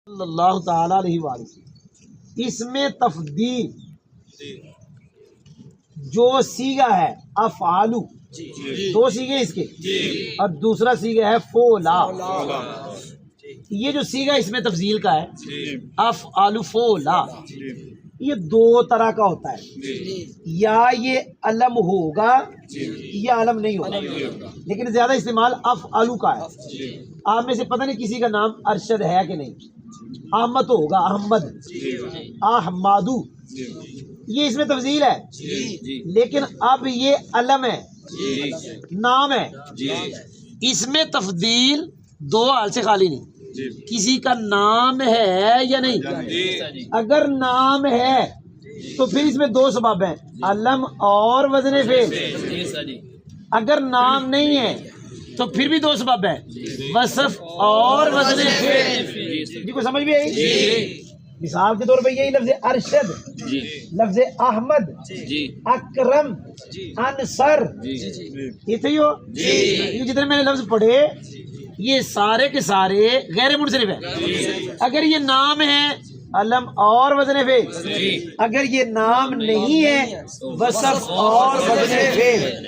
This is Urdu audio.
صلی اللہ تعالی علیہ وآلہ، اس میں تفضیل جو سیگا ہے افعالو، دو سیگے اس کے، اور دوسرا سیگا ہے فولا۔ یہ جو سیگا اس میں تفضیل کا ہے افعالو فولا، یہ دو طرح کا ہوتا ہے، یا یہ علم ہوگا یا علم نہیں ہوگا، لیکن زیادہ استعمال افعالو کا ہے۔ آپ میں سے پتہ نہیں کسی کا نام ارشد ہے کہ نہیں، احمد تو ہوگا، احمد، احمدو، یہ اس میں تفضیل ہے، لیکن اب یہ علم ہے، نام ہے، اس میں تفضیل دو حال سے خالی نہیں، کسی کا نام ہے یا نہیں۔ اگر نام ہے تو پھر اس میں دو سبب ہیں، علم اور وزن فعل۔ اگر نام نہیں ہے تو پھر بھی دو سبب ہیں، وصف اور وزن فعل۔ جی کو سمجھ بھی آئی؟ مثال کے طور پہ یہی لفظ ارشد، لفظ احمد، اکرم، انصر، یہ تھی ہو، یہ جتنے میں نے لفظ پڑھے یہ سارے کے سارے غیر منصرف ہیں۔ اگر یہ نام ہے علم اور وزن فعل، اگر یہ نام نہیں ہے وصف اور وزن فعل۔